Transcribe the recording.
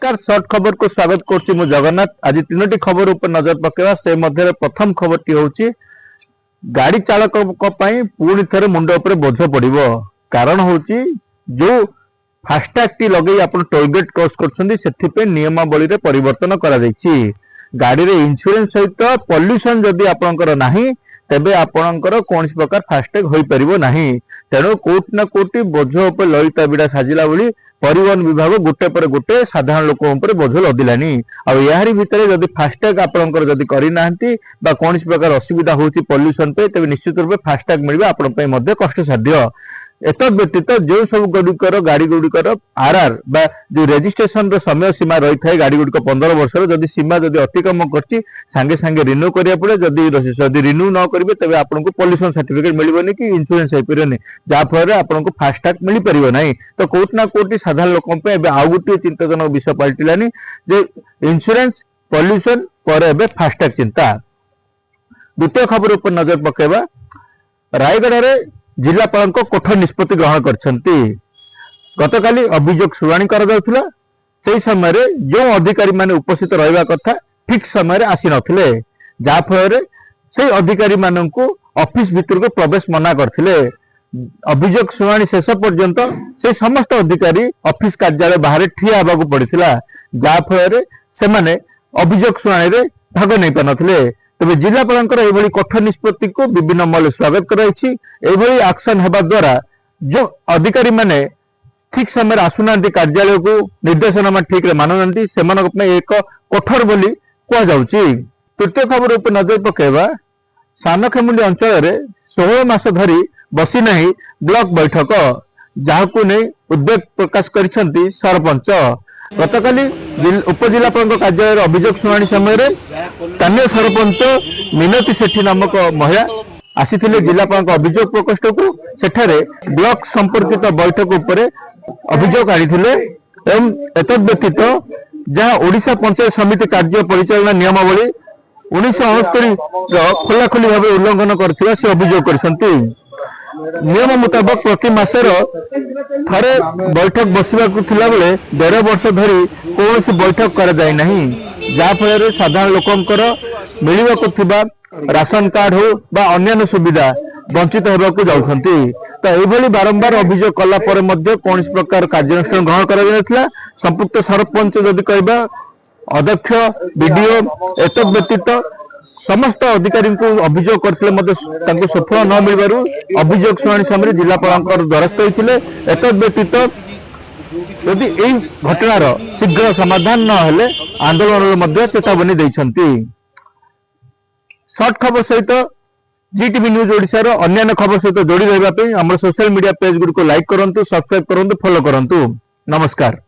नमस्कार शॉर्ट खबर को स्वागत करछि मु जगन्नाथ। आज तीनोटी खबर ऊपर नजर पकेवा से मध्य प्रथम खबर टी होछि गाड़ी चालक पुणी थे मुंड उपर बोझ पड़िबो। कारण होछि जो फास्टैग टी लगे आपण टोलगेट क्रॉस करछन्ती सेथिपे नियमावली रे परिवर्तन करा दैछि। गाड़ी रे इंश्योरेंस सहित पॉल्यूशन जदि आपणकर नाही तेबे आपणकर कोनसी प्रकार फास्टैग होई परिबो नाही। तेणु कोट ना कोटी बोझ उपर ललिता बिड़ा साजिला बोली परिवहन विभाग गोटे पर गोटे साधारण लोक उपर बोझ लदिलानी। यारी भितर जदि फास्टैग आपणकर जदि करि नाहंती बा कोनसी प्रकार असुविधा होछि पॉल्यूशन पे तेबे निश्चित रूपे फास्टैग मिलबा आपण पे मध्ये कष्ट साध्य। एत व्यतीत जो सब गुड़िकर गाड़ी गुड़िकर आरआर बा जो रेजिस्ट्रेशन समय सीमा रही है गाड़ी गुड़िक 15 वर्ष जदि सीमा जदि अतिक्रम करछि सांगे सांगे रिन्यू करिया पड़े। जदि रिन्यू न करिवे तबे आपनको पॉल्यूशन सर्टिफिकेट मिलिबोनी कि इंश्योरेंस होई परिबोनी जा फल आपनको फास्टैग मिल परिबो नाही। तो कोट ना कोटी साधारण लोकन पे एबे आउ गुटी चिंताजनक विषय पलटिलानी जे इंश्योरेंस पॉल्यूशन पर एबे फास्टैग चिंता। द्वितीय खबर ऊपर नजर पकेबा रायगढ़ रे जिलापाल कठोर निष्पत्ति ग्रहण करछन्ती। गतकाली अभियोग शुणाणी कर जाउथिला सेही समय रे जो अधिकारी माने उपस्थित रहबा कथा ठीक समय रे आसी नथिले जा फल रे सेही अधिकारी माननकु ऑफिस भीतर को प्रवेश मना करथिले। अभियोग शुणाणी शेष पर्यंत से समस्त अधिकारी ऑफिस कार्यालय बाहर ठिया हेबाकु पड़िथिला जा फल रे से माने अभियोग शुणाणी रे भाग नै पानथिले। तबे जिलापाल एभली कठोर निष्पत्ति को विभिन्न मल स्वागत कराइछि। एभली एक्शन हेबा द्वारा जो अधिकारी माने ठीक समय आसुना कार्यालय को निर्देशनामा ठीक रे मानुनांती सेमानक पे एक कठोर बोली कह जाउछि। तृतीय खबर ऊपर नजर पकेबा सानखेमुंडी अंचल रे 16 मास धरी बसी नहीं ब्लॉक बैठक जाहाकु नै उद्वेग प्रकाश करिसंती सरपंच। गतकाली उपजिलापाल कार्यालय अभियोग शुणाणी समय स्थानीय सरपंच मिनती सेठी नामक महिला आसीथिले जिलापाल अभियोग प्रकोष्ठ को सेठारे ब्लॉक संपर्कित बैठक उपरे अभियोग आनिथिले एवं एतद व्यतीत जहाँ ओडिशा पंचायत समिति कार्य परिचालना नियमावली 1969 खोलाखोली भाव उल्लंघन करथिबा से अभियोग करछन्ती। नियम मुताबक प्रति मासर थरे बैठक बसवा बेले 1.5 वर्ष धरी कौन बैठक कर जाए नहीं जा फल साधारण लोकंकर मिलवाक थिबा राशन कार्ड हो बा अन्य सुविधा वंचित होबाकू जाउछन्ती। तो एभली बारंबार अभियोग कला पर मध्य कौन प्रकार कार्यानुष्ठान ग्रहण करा जायतिला। संपुक्त सरपंच जदि कहबा अध्यक्ष बीडीओ एतद व्यतीत समस्त अधिकारी को अभियोग करते सफल न मिलू अभियोग शुणाणी समय जिलापाल द्वारस्थ होते। एतद व्यतीत यदि यही घटनार शीघ्र समाधान न हेले आंदोलन चेतावनी देइछन्ती। शॉर्ट खबर सहित जीटीवी न्यूज ओडिशार अन्य खबर सहित जोड़ी रहा सोशल मीडिया पेज गुड़ को लाइक करंतु, सब्सक्राइब करंतु, फॉलो करंतु। नमस्कार।